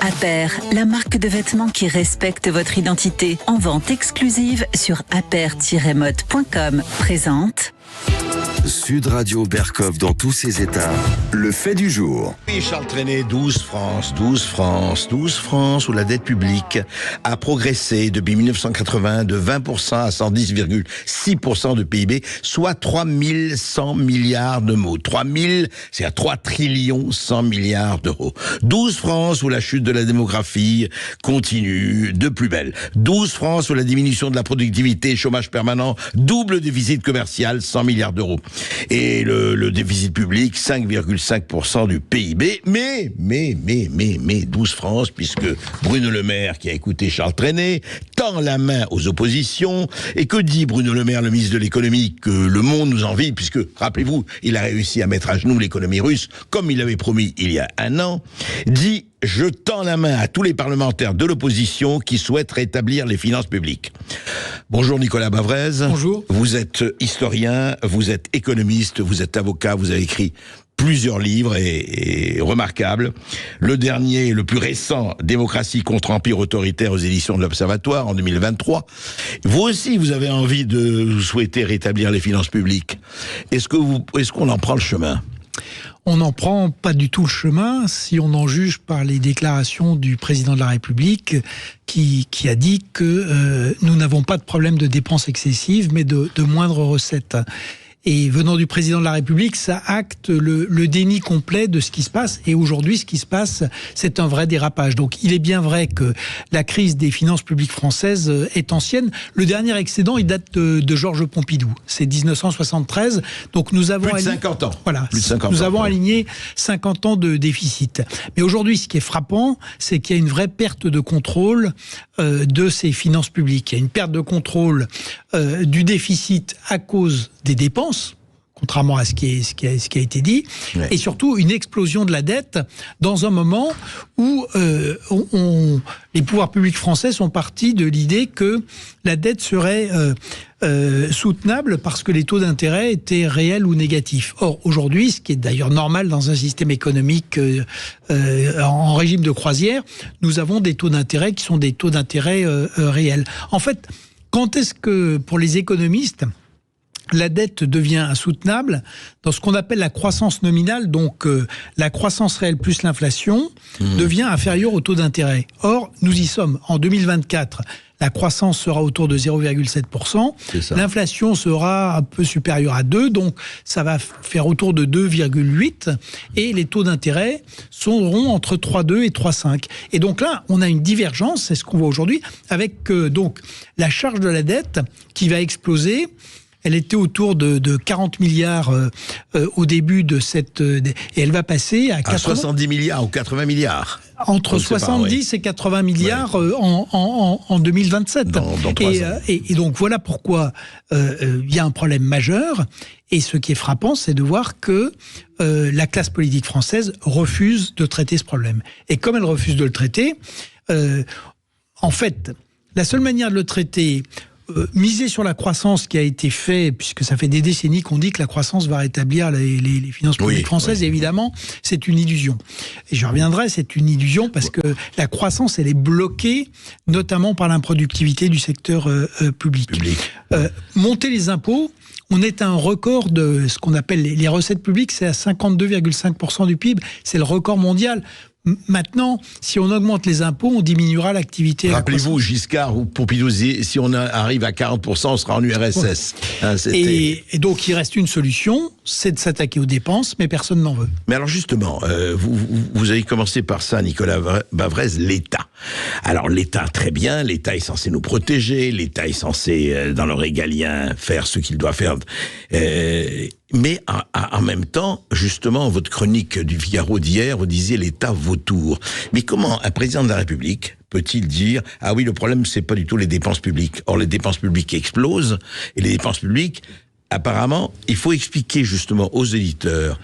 Aper, la marque de vêtements qui respecte votre identité. En vente exclusive sur aper-mode.com. Présente Sud Radio Berkov dans tous ses états. Le fait du jour. Oui, Charles Trenet, 12 France, où la dette publique a progressé depuis 1980 de 20% à 110,6% de PIB, soit 3100 milliards de mots. 3000, c'est à 3 trillions 100 milliards d'euros. 12 France, où la chute de la démographie continue de plus belle. 12 France, où la diminution de la productivité, chômage permanent, double déficit commercial, 100 milliards d'euros. Et le déficit public, 5,5% du PIB. Mais 12 France, puisque Bruno Le Maire, qui a écouté Charles Trenet, tend la main aux oppositions. Et que dit Bruno Le Maire, le ministre de l'économie, que le monde nous envie, puisque, rappelez-vous, il a réussi à mettre à genoux l'économie russe, comme il l'avait promis il y a un an, dit: je tends la main à tous les parlementaires de l'opposition qui souhaitent rétablir les finances publiques. Bonjour Nicolas Bavrez. Bonjour. Vous êtes historien, vous êtes économiste, vous êtes avocat, vous avez écrit plusieurs livres et remarquables. Le dernier, le plus récent, Démocratie contre empire autoritaire, aux éditions de l'Observatoire en 2023. Vous aussi, vous avez envie de souhaiter rétablir les finances publiques. Est-ce qu'on en prend le chemin ? On n'en prend pas du tout le chemin si on en juge par les déclarations du président de la République qui a dit que nous n'avons pas de problème de dépenses excessives mais de moindres recettes. Et venant du président de la République, ça acte le déni complet de ce qui se passe. Et aujourd'hui, ce qui se passe, c'est un vrai dérapage. Donc, il est bien vrai que la crise des finances publiques françaises est ancienne. Le dernier excédent, il date de Georges Pompidou. C'est 1973. Donc, nous avons plus de 50 ans. Voilà. Plus de 50 nous ans, avons aligné 50 ans de déficit. Mais aujourd'hui, ce qui est frappant, c'est qu'il y a une vraie perte de contrôle de ces finances publiques. Il y a une perte de contrôle du déficit à cause des dépenses, contrairement à ce qui a été dit, ouais. Et surtout une explosion de la dette dans un moment où les pouvoirs publics français sont partis de l'idée que la dette serait soutenable parce que les taux d'intérêt étaient réels ou négatifs. Or, aujourd'hui, ce qui est d'ailleurs normal dans un système économique en régime de croisière, nous avons des taux d'intérêt qui sont des taux d'intérêt réels. En fait, quand est-ce que, pour les économistes, la dette devient insoutenable? Dans ce qu'on appelle la croissance nominale, donc la croissance réelle plus l'inflation, devient inférieure au taux d'intérêt. Or, nous y sommes. En 2024, la croissance sera autour de 0,7%. L'inflation sera un peu supérieure à 2, donc ça va faire autour de 2,8. Et les taux d'intérêt seront entre 3,2 et 3,5. Et donc là, on a une divergence, c'est ce qu'on voit aujourd'hui, avec donc la charge de la dette qui va exploser. Elle était autour de 40 milliards au début de cette... et elle va passer à 70 milliards ou 80 milliards. Entre 70 et 80 milliards en 2027. Dans 3 ans. Et donc voilà pourquoi il y a un problème majeur. Et ce qui est frappant, c'est de voir que la classe politique française refuse de traiter ce problème. Et comme elle refuse de le traiter, en fait, la seule manière de le traiter... miser sur la croissance qui a été fait, puisque ça fait des décennies qu'on dit que la croissance va rétablir les finances publiques françaises, évidemment, c'est une illusion. Et je reviendrai, c'est une illusion parce que la croissance, elle est bloquée, notamment par l'improductivité du secteur public. Monter les impôts, on est à un record de ce qu'on appelle les recettes publiques, c'est à 52,5% du PIB, c'est le record mondial. Maintenant, si on augmente les impôts, on diminuera l'activité. Rappelez-vous, Giscard ou Pompidou, si on arrive à 40%, on sera en URSS. Et donc, il reste une solution, c'est de s'attaquer aux dépenses, mais personne n'en veut. Mais alors justement, vous avez commencé par ça, Nicolas Bavrez, l'État. Alors l'État, très bien, l'État est censé nous protéger, l'État est censé, dans le régalien, faire ce qu'il doit faire. Mais en même temps, justement, votre chronique du Figaro d'hier, vous disiez l'État vautour. Mais comment un président de la République peut-il dire « Ah oui, le problème, c'est pas du tout les dépenses publiques ». Or, les dépenses publiques explosent, et les dépenses publiques, apparemment, il faut expliquer justement aux éditeurs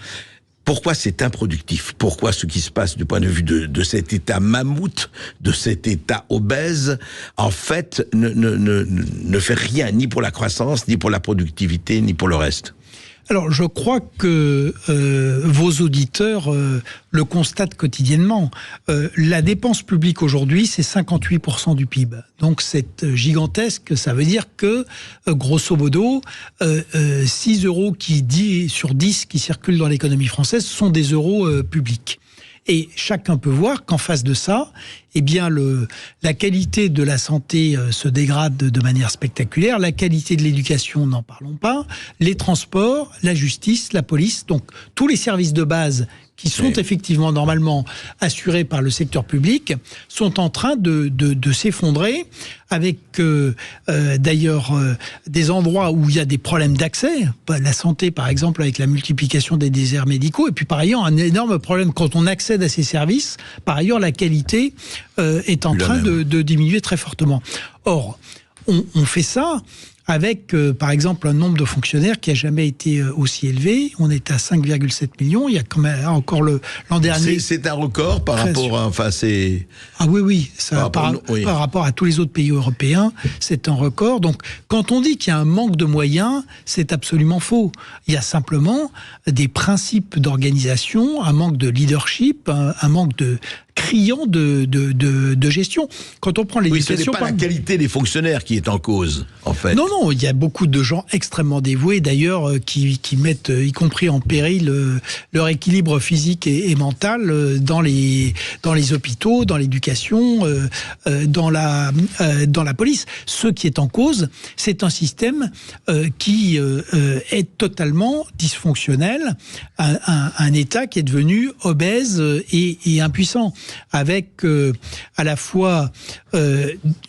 pourquoi c'est improductif, pourquoi ce qui se passe du point de vue de cet État mammouth, de cet État obèse, en fait, ne fait rien, ni pour la croissance, ni pour la productivité, ni pour le reste. Alors, je crois que vos auditeurs le constatent quotidiennement. La dépense publique aujourd'hui, c'est 58% du PIB. Donc, c'est gigantesque. Ça veut dire que, grosso modo, 6 euros sur 10 qui circulent dans l'économie française sont des euros publics. Et chacun peut voir qu'en face de ça, eh bien la qualité de la santé se dégrade de manière spectaculaire, la qualité de l'éducation, n'en parlons pas, les transports, la justice, la police, donc tous les services de base qui sont effectivement normalement assurés par le secteur public, sont en train de s'effondrer, avec d'ailleurs des endroits où il y a des problèmes d'accès, la santé par exemple avec la multiplication des déserts médicaux, et puis par ailleurs un énorme problème quand on accède à ces services, par ailleurs la qualité est en train de diminuer très fortement. Or, on fait ça avec, par exemple, un nombre de fonctionnaires qui n'a jamais été aussi élevé. On est à 5,7 millions. Il y a quand même encore l'an dernier... C'est un record par rapport à... Enfin, c'est... Ah oui. Par rapport à tous les autres pays européens, c'est un record. Donc, quand on dit qu'il y a un manque de moyens, c'est absolument faux. Il y a simplement des principes d'organisation, un manque de leadership, un manque criant de gestion. Quand on prend l'éducation... Oui, ce n'est pas la qualité des fonctionnaires qui est en cause, en fait. Non, il y a beaucoup de gens extrêmement dévoués, d'ailleurs, qui mettent, y compris en péril, leur équilibre physique et mental dans les hôpitaux, dans l'éducation, dans la police. Ce qui est en cause, c'est un système qui est totalement dysfonctionnel, un État qui est devenu obèse et impuissant, avec à la fois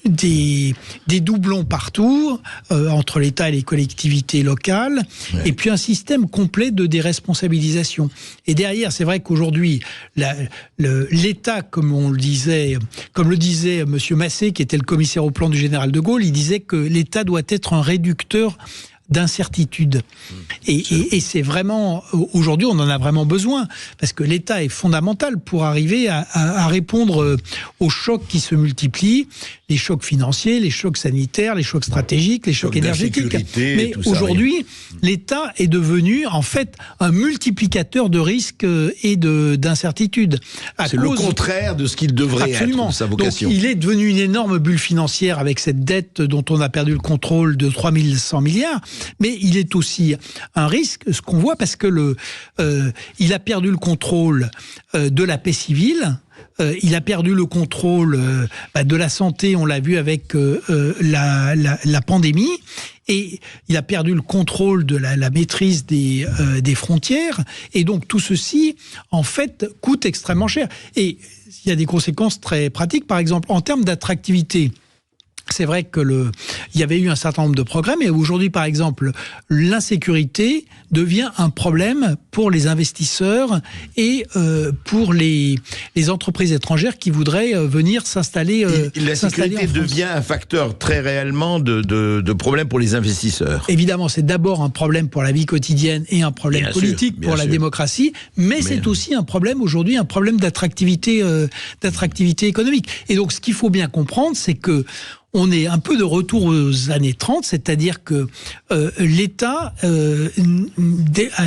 des doublons partout, entre l'État et les collectivités locales, et puis un système complet de déresponsabilisation. Et derrière, c'est vrai qu'aujourd'hui, l'État, comme le disait M. Massé, qui était le commissaire au plan du général de Gaulle, il disait que l'État doit être un réducteur d'incertitude. Et c'est vraiment, aujourd'hui, on en a vraiment besoin, parce que l'État est fondamental pour arriver à répondre aux chocs qui se multiplient, les chocs financiers, les chocs sanitaires, les chocs stratégiques, les chocs énergétiques. Mais aujourd'hui, l'État est devenu, en fait, un multiplicateur de risques et d'incertitudes. C'est le contraire de ce qu'il devrait être, sa vocation. Donc, il est devenu une énorme bulle financière avec cette dette dont on a perdu le contrôle de 3100 milliards. Mais il est aussi un risque, ce qu'on voit, parce que il a perdu le contrôle de la paix civile. Il a perdu le contrôle de la santé, on l'a vu avec la pandémie, et il a perdu le contrôle de la maîtrise des frontières, et donc tout ceci, en fait, coûte extrêmement cher. Et il y a des conséquences très pratiques, par exemple, en termes d'attractivité. C'est vrai que il y avait eu un certain nombre de progrès, mais aujourd'hui, par exemple, l'insécurité devient un problème pour les investisseurs et pour les entreprises étrangères qui voudraient venir s'installer. La sécurité devient un facteur très réellement de problème pour les investisseurs. Évidemment, c'est d'abord un problème pour la vie quotidienne et un problème politique pour la démocratie, mais c'est aussi un problème aujourd'hui, un problème d'attractivité économique. Et donc, ce qu'il faut bien comprendre, c'est que on est un peu de retour aux années 30, c'est-à-dire que l'État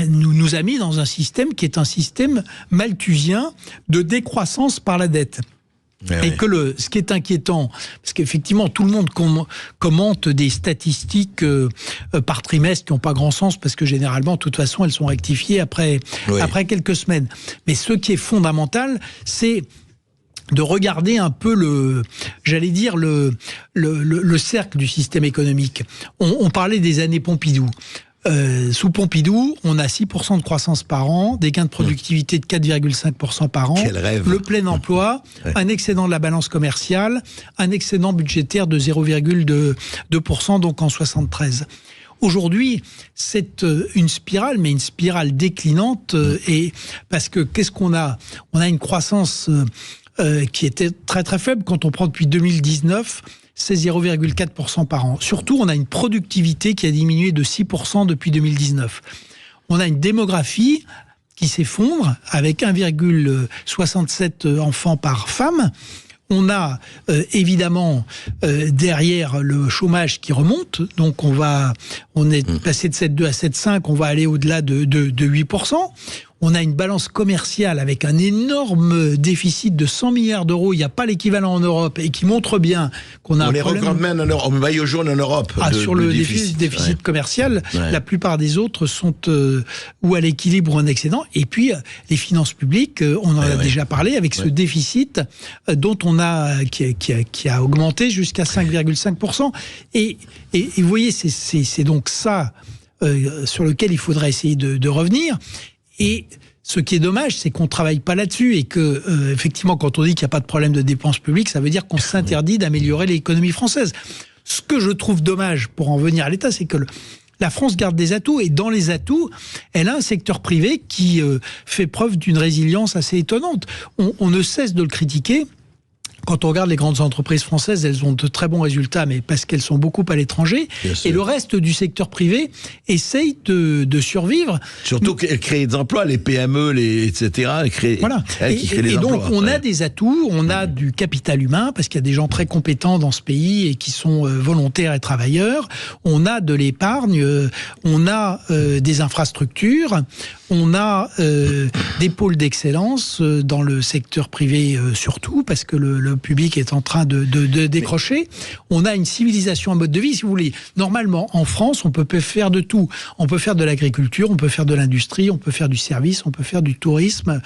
nous a mis dans un système qui est un système malthusien de décroissance par la dette. Et que ce qui est inquiétant, parce qu'effectivement tout le monde commente des statistiques par trimestre qui n'ont pas grand sens, parce que généralement, de toute façon, elles sont rectifiées après quelques semaines. Mais ce qui est fondamental, c'est de regarder un peu le cercle du système économique. On parlait des années Pompidou. Sous Pompidou, on a 6% de croissance par an, des gains de productivité de 4,5% par an, le plein emploi, un excédent de la balance commerciale, un excédent budgétaire de 0,2%, donc en 73. Aujourd'hui, c'est une spirale, mais une spirale déclinante, et parce que qu'est-ce qu'on a ? On a une croissance qui était très très faible. Quand on prend depuis 2019, c'est 0,4% par an. Surtout, on a une productivité qui a diminué de 6% depuis 2019. On a une démographie qui s'effondre avec 1,67 enfants par femme. On a évidemment derrière le chômage qui remonte, donc on est passé de 7,2 à 7,5, on va aller au-delà de 8%. On a une balance commerciale avec un énorme déficit de 100 milliards d'euros. Il n'y a pas l'équivalent en Europe et qui montre bien qu'on a un problème. On est recordman en maillot jaune en Europe. Sur le déficit commercial, la plupart des autres sont ou à l'équilibre ou en excédent. Et puis, les finances publiques, on en a déjà parlé, avec ce déficit dont qui a augmenté jusqu'à 5,5%. Et vous voyez, c'est donc ça sur lequel il faudrait essayer de revenir. Et ce qui est dommage, c'est qu'on ne travaille pas là-dessus et que, effectivement, quand on dit qu'il n'y a pas de problème de dépenses publiques, ça veut dire qu'on s'interdit d'améliorer l'économie française. Ce que je trouve dommage pour en venir à l'État, c'est que la France garde des atouts et dans les atouts, elle a un secteur privé qui fait preuve d'une résilience assez étonnante. On ne cesse de le critiquer. Quand on regarde les grandes entreprises françaises, elles ont de très bons résultats, mais parce qu'elles sont beaucoup à l'étranger. Et le reste du secteur privé essaye de survivre. Surtout qu'elles créent des emplois, les PME, etc. Voilà. Et donc, on a des atouts, on a du capital humain, parce qu'il y a des gens très compétents dans ce pays et qui sont volontaires et travailleurs. On a de l'épargne, on a des infrastructures, on a des pôles d'excellence dans le secteur privé surtout, parce que le public est en train de décrocher. On a une civilisation, un mode de vie, si vous voulez. Normalement, en France, on peut faire de tout. On peut faire de l'agriculture, on peut faire de l'industrie, on peut faire du service, on peut faire du tourisme.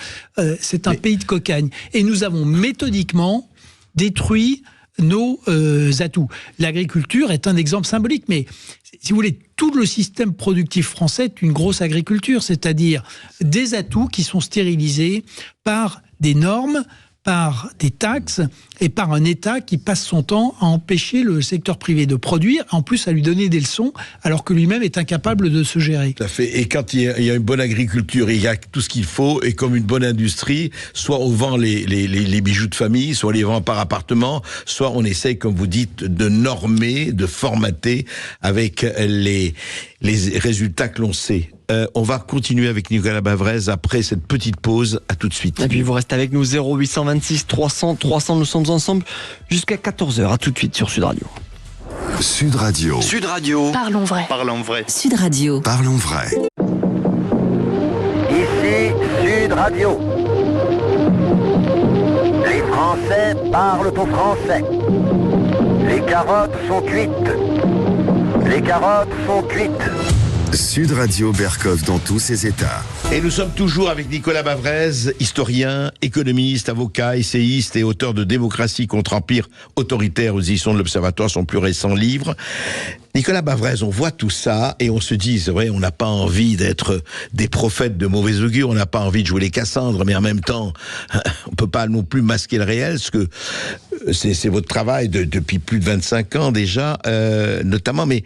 C'est un pays de cocagne. Et nous avons méthodiquement détruit nos atouts. L'agriculture est un exemple symbolique, mais si vous voulez, tout le système productif français est une grosse agriculture, c'est-à-dire des atouts qui sont stérilisés par des normes, par des taxes et par un État qui passe son temps à empêcher le secteur privé de produire, en plus à lui donner des leçons, alors que lui-même est incapable de se gérer. Tout à fait. Et quand il y a une bonne agriculture, il y a tout ce qu'il faut, et comme une bonne industrie, soit on vend les bijoux de famille, soit on les vend par appartement, soit on essaye, comme vous dites, de normer, de formater avec les résultats que l'on sait. On va continuer avec Nicolas Bavrez après cette petite pause. À tout de suite. Et puis vous restez avec nous, 0826 300 300. Nous sommes ensemble jusqu'à 14h. À tout de suite sur Sud Radio. Sud Radio. Sud Radio. Parlons vrai. Parlons vrai. Sud Radio. Parlons vrai. Ici Sud Radio. Les Français parlent au français. Les carottes sont cuites. Les carottes sont cuites. Sud Radio Berkov dans tous ses états. Et nous sommes toujours avec Nicolas Bavrez, historien, économiste, avocat, essayiste et auteur de Démocratie contre empire autoritaire aux éditions de l'Observatoire, son plus récent livre. Nicolas Bavrez, on voit tout ça et on se dit, c'est vrai, on n'a pas envie d'être des prophètes de mauvais augure, on n'a pas envie de jouer les Cassandres, mais en même temps, on peut pas non plus masquer le réel, parce que c'est votre travail depuis plus de 25 ans déjà, notamment, mais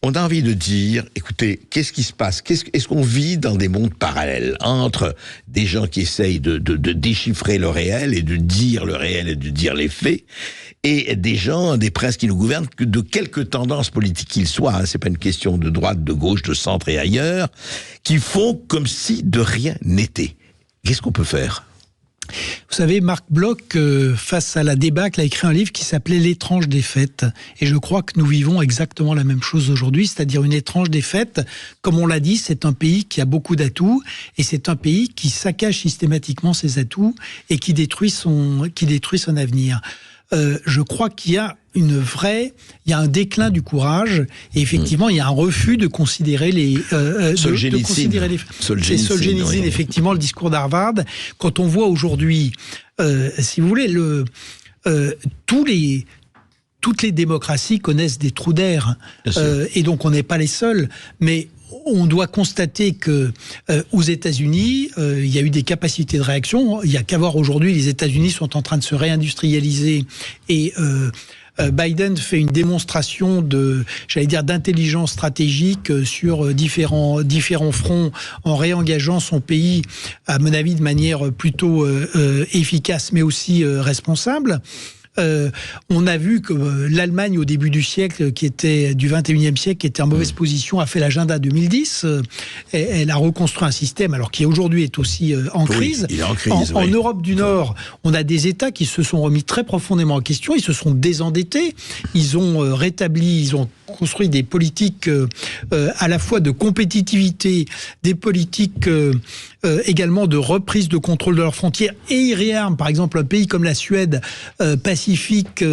on a envie de dire, écoutez, qu'est-ce qui se passe ? Est-ce qu'on vit dans des mondes parallèles entre des gens qui essayent de déchiffrer le réel et de dire le réel et de dire les faits, et des gens, des princes qui nous gouvernent, de quelque tendance politique qu'ils soient, hein, c'est pas une question de droite, de gauche, de centre et ailleurs, qui font comme si de rien n'était. Qu'est-ce qu'on peut faire ? Vous savez, Marc Bloch, face à la débâcle, a écrit un livre qui s'appelait « L'étrange défaite ». Et je crois que nous vivons exactement la même chose aujourd'hui, c'est-à-dire une étrange défaite. Comme on l'a dit, c'est un pays qui a beaucoup d'atouts, et c'est un pays qui saccage systématiquement ses atouts et qui détruit son avenir. Je crois qu'il y a il y a un déclin du courage, et effectivement, il y a un refus de considérer Solzhenitsyn, effectivement, le discours d'Harvard. Quand on voit aujourd'hui, si vous voulez, toutes les démocraties connaissent des trous d'air, et donc on n'est pas les seuls, mais on doit constater que aux États-Unis, il y a eu des capacités de réaction. Il n'y a qu'à voir aujourd'hui, les États-Unis sont en train de se réindustrialiser, et Biden fait une démonstration d'intelligence stratégique sur différents fronts, en réengageant son pays, à mon avis, de manière plutôt efficace, mais aussi responsable. On a vu que l'Allemagne, au début du siècle, du 21e siècle, qui était en mauvaise position, a fait l'agenda 2010. Elle a reconstruit un système, alors qui aujourd'hui est aussi en crise. Il est en crise, En Europe du Nord, on a des États qui se sont remis très profondément en question. Ils se sont désendettés. Ils ont rétabli, ils ont construit des politiques à la fois de compétitivité, des politiques également de reprise de contrôle de leurs frontières, et ils réarment. Par exemple, un pays comme la Suède, pacifique,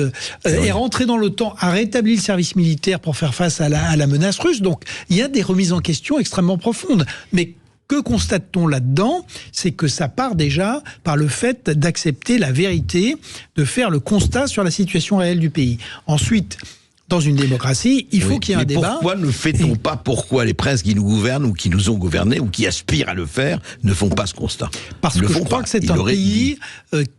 est rentré dans l'OTAN, a rétabli le service militaire pour faire face à la menace russe. Donc, il y a des remises en question extrêmement profondes. Mais que constate-t-on là-dedans? C'est que ça part déjà par le fait d'accepter la vérité, de faire le constat sur la situation réelle du pays. Ensuite, dans une démocratie, il faut qu'il y ait un débat. Pourquoi ne fait-on pas, pourquoi les princes qui nous gouvernent ou qui nous ont gouvernés ou qui aspirent à le faire ne font pas ce constat? Parce que je crois que c'est un pays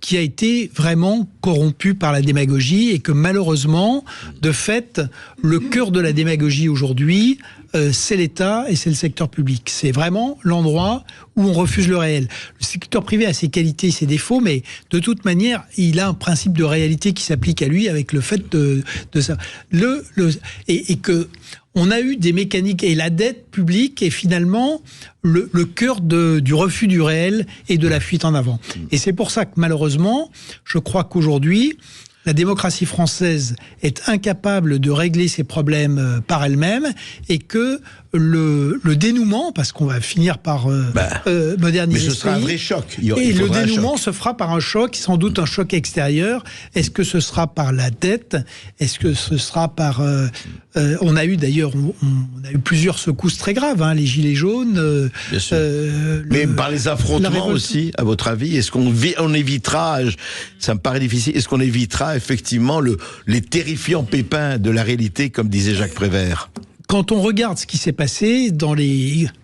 qui a été vraiment corrompu par la démagogie et que malheureusement, de fait, le cœur de la démagogie aujourd'hui, c'est l'État et c'est le secteur public. C'est vraiment l'endroit où on refuse le réel. Le secteur privé a ses qualités, ses défauts, mais de toute manière, il a un principe de réalité qui s'applique à lui avec le fait de ça. Et que on a eu des mécaniques, et la dette publique est finalement le cœur du refus du réel et de la fuite en avant. Et c'est pour ça que malheureusement, je crois qu'aujourd'hui, la démocratie française est incapable de régler ses problèmes par elle-même, et que le dénouement, parce qu'on va finir par moderniser. Mais ce sera un vrai choc. Et le dénouement se fera par un choc, sans doute un choc extérieur. Est-ce que ce sera par la dette? Est-ce que ce sera par... on a eu d'ailleurs on a eu plusieurs secousses très graves, les gilets jaunes. Bien sûr. Mais par les affrontements aussi, à votre avis, est-ce qu'on évitera, ça me paraît difficile, est-ce qu'on évitera effectivement les terrifiants pépins de la réalité, comme disait Jacques Prévert? Quand on regarde ce qui s'est passé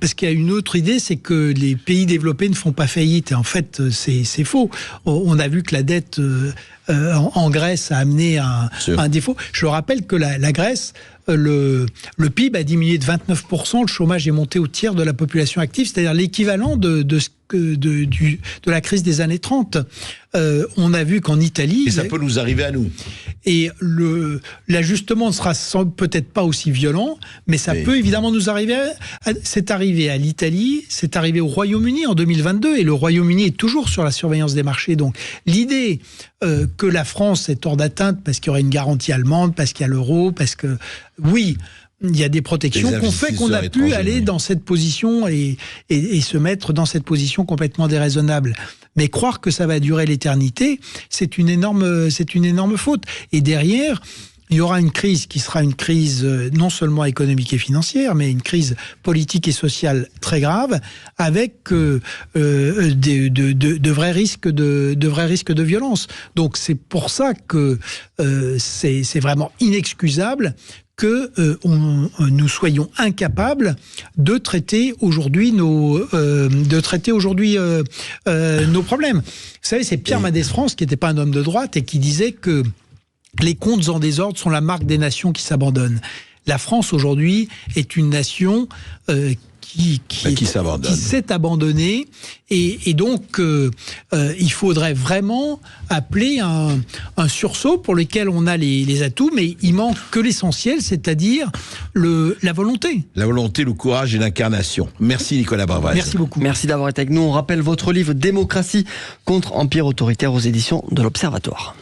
parce qu'il y a une autre idée, c'est que les pays développés ne font pas faillite. Et en fait, c'est faux. On a vu que la dette en Grèce a amené un défaut. Je rappelle que la Grèce, le PIB a diminué de 29%, le chômage est monté au tiers de la population active, c'est-à-dire l'équivalent de la crise des années 30. On a vu qu'en Italie... Et ça peut nous arriver à nous. Et l'ajustement ne sera peut-être pas aussi violent, mais ça peut évidemment nous arriver. C'est arrivé à l'Italie, c'est arrivé au Royaume-Uni en 2022, et le Royaume-Uni est toujours sur la surveillance des marchés. Donc l'idée que la France est hors d'atteinte parce qu'il y aurait une garantie allemande, parce qu'il y a l'euro, parce que... Oui, il y a des protections qu'on fait qu'on a pu aller dans cette position et se mettre dans cette position complètement déraisonnable. Mais croire que ça va durer l'éternité, c'est une énorme faute. Et derrière, il y aura une crise qui sera une crise non seulement économique et financière, mais une crise politique et sociale très grave, avec de vrais risques de violence. Donc c'est pour ça que c'est vraiment inexcusable que nous soyons incapables de traiter aujourd'hui nos problèmes. Vous savez, c'est Pierre Mendès France, qui n'était pas un homme de droite et qui disait que les comptes en désordre sont la marque des nations qui s'abandonnent. La France aujourd'hui est une nation qui s'est abandonnée, et donc il faudrait vraiment appeler un sursaut pour lequel on a les atouts, mais il manque que l'essentiel, c'est-à-dire la volonté. La volonté, le courage et l'incarnation. Merci Nicolas Barbaz. Merci beaucoup. Merci d'avoir été avec nous. On rappelle votre livre Démocratie contre empire autoritaire aux éditions de l'Observatoire.